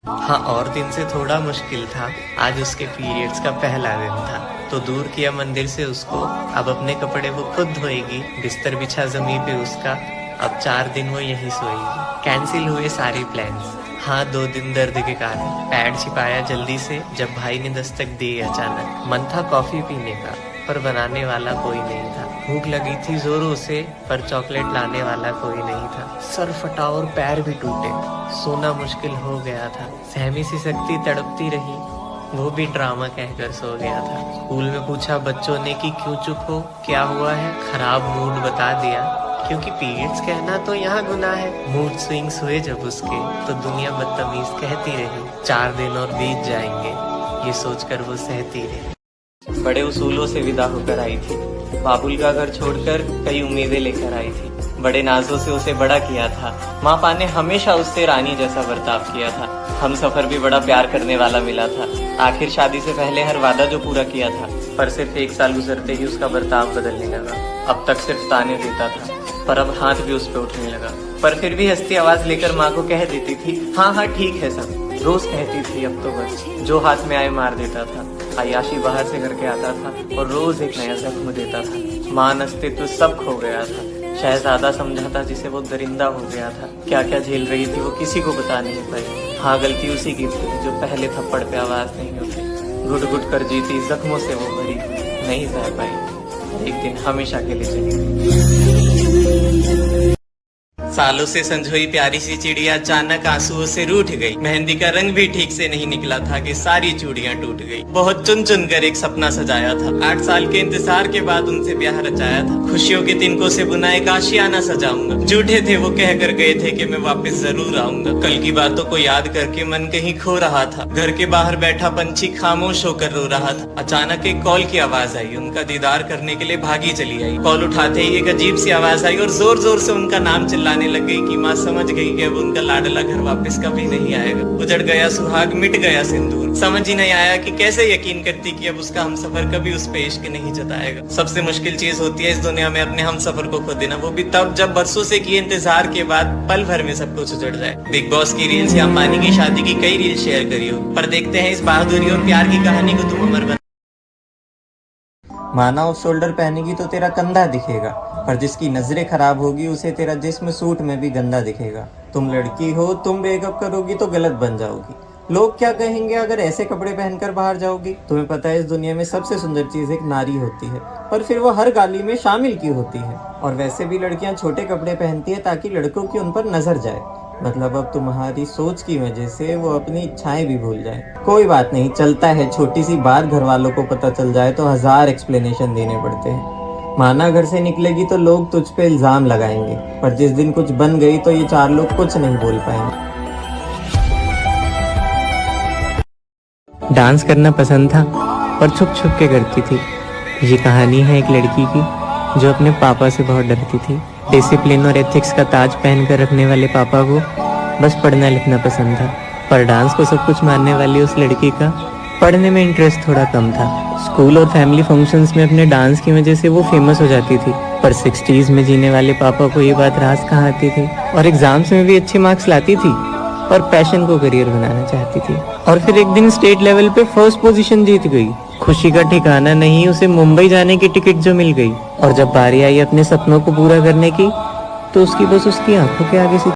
हाँ, और दिन से थोड़ा मुश्किल था। आज उसके पीरियड्स का पहला दिन था, तो दूर किया मंदिर से उसको। अब अपने कपड़े वो खुद धोएगी, बिस्तर बिछा जमीन पे उसका। अब 4 दिन वो यहीं सोएगी। कैंसिल हुए सारे प्लान्स। हाँ, 2 दिन दर्द के कारण। पैड छिपाया जल्दी से जब भाई ने दस्तक दी अचानक। मन था कॉफी पीने का, पर बनाने वाला कोई नहीं था। भूख लगी थी जोरों से, पर चॉकलेट लाने वाला कोई नहीं था। सर फटा और पैर भी टूटे, सोना मुश्किल हो गया था। सहमी सी शक्ति तड़पती रही, वो भी ड्रामा कहकर सो गया था। स्कूल में पूछा बच्चों ने कि क्यों चुप हो, क्या हुआ है। खराब मूड बता दिया, क्योंकि पीरियड्स कहना तो यहाँ गुनाह है। मूड स्विंग्स हुए जब उसके, तो दुनिया बदतमीज कहती रही। 4 दिन और बीत जाएंगे, ये सोचकर वो सहती रही। बड़े उसूलों से विदा होकर आई थी, बाबुल का घर छोड़कर कई उम्मीदें लेकर आई थी। बड़े नाजों से उसे बड़ा किया था। माँ पा ने हमेशा उससे रानी जैसा बर्ताव किया था। हम सफर भी बड़ा प्यार करने वाला मिला था। आखिर शादी से पहले हर वादा जो पूरा किया था, पर सिर्फ 1 साल गुजरते ही उसका बर्ताव बदलने लगा। अब तक सिर्फ ताने देता था, पर अब हाथ भी उस पर उठने लगा। पर फिर भी हंसती आवाज लेकर माँ को कह देती थी, हाँ हाँ ठीक है सब। रोज कहती थी अब तो बस, जो हाथ में आए मार देता था। अयाशी बाहर से करके आता था और रोज एक नया जख्म देता था। मान अस्तित्व सब खो गया था। शहजादा समझा था जिसे वो दरिंदा हो गया था। क्या क्या झेल रही थी वो किसी को बता नहीं पाई। हाँ, गलती उसी की थी जो पहले थप्पड़ पे आवाज नहीं उठी। घुट घुट कर जीती जख्मों से वो भरी, नहीं सह पाई। एक दिन हमेशा के लिए चली गई। सालों से संजोई प्यारी सी चिड़िया अचानक आंसुओं से रूठ गई। मेहंदी का रंग भी ठीक से नहीं निकला था कि सारी चूड़ियां टूट गई। बहुत चुन चुन कर एक सपना सजाया था। 8 साल के इंतजार के बाद उनसे ब्याह रचाया था। खुशियों के तिनकों से बुना एक आशियाना सजाऊंगा। झूठे थे वो कह कर गए थे कि मैं वापस जरूर आऊंगा। कल की बातों को याद करके मन कहीं खो रहा था। घर के बाहर बैठा पंछी खामोश होकर रो रहा था। अचानक एक कॉल की आवाज आई। उनका दीदार करने के लिए भागी चली आई। कॉल उठाते ही एक अजीब सी आवाज आई और जोर जोर से उनका नाम चिल्लाने लग गई कि माँ समझ गई कि अब उनका लाडला घर वापस कभी नहीं आएगा। उजड़ गया सुहाग, मिट गया सिंदूर। समझ ही नहीं आया कि कैसे यकीन करती कि अब उसका हमसफर कभी उस पे इश्क नहीं जताएगा। सबसे मुश्किल चीज होती है इस दुनिया में अपने हमसफर को खो देना, वो भी तब जब बरसों से किए इंतजार के बाद पल भर में सब कुछ उजड़ जाए। बिग बॉस की रील्स या अंबानी की शादी की कई रील शेयर करी हो, पर देखते हैं इस बहादुरी और प्यार की कहानी को तुम अमर बना। माना ऑफ शोल्डर पहनेगी तो तेरा कंधा दिखेगा, पर जिसकी नजरें खराब होगी उसे तेरा जिस्म सूट में भी गंदा दिखेगा। तुम लड़की हो, तुम मेकअप करोगी तो गलत बन जाओगी। लोग क्या कहेंगे अगर ऐसे कपड़े पहनकर बाहर जाओगी। तुम्हें पता है इस दुनिया में सबसे सुंदर चीज एक नारी होती है, पर फिर वो हर गाली में शामिल क्यों होती है। और वैसे भी लड़कियां छोटे कपड़े पहनती है ताकि लड़कों की उन पर नजर जाए। मतलब अब तुम्हारी सोच की वजह से वो अपनी इच्छाएं भी भूल जाए। कोई बात नहीं, चलता है। छोटी सी बात घर वालों को पता चल जाए तो 1000 एक्सप्लेनेशन देने पड़ते हैं। माना घर से निकलेगी तो लोग तुझ पे इल्जाम लगाएंगे, पर जिस दिन कुछ बन गई तो ये 4 लोग कुछ नहीं बोल पाएंगे। डांस करना पसंद था, पर छुप छुप के करती थी। ये कहानी है एक लड़की की जो अपने पापा से बहुत डरती थी। डिसिप्लिन और एथिक्स का ताज पहन कर रखने वाले पापा को बस पढ़ना लिखना पसंद था, पर डांस को सब कुछ मानने वाली उस लड़की का पढ़ने में इंटरेस्ट थोड़ा कम था। स्कूल और फैमिली फंक्शंस में अपने डांस की वजह से वो फेमस हो जाती थी, पर 60s में जीने वाले पापा को ये बात रास कहाँ आती थी। और एग्जाम्स में भी अच्छे मार्क्स लाती थी और पैशन को करियर बनाना चाहती थी। और फिर एक दिन स्टेट लेवल पे फर्स्ट पोजीशन जीत गई। खुशी का ठिकाना नहीं, उसे मुंबई जाने की टिकट जो मिल गई। और जब बारी आई अपने सपनों को पूरा करने की, तो उसकी बस उसकी आंखों के आगे से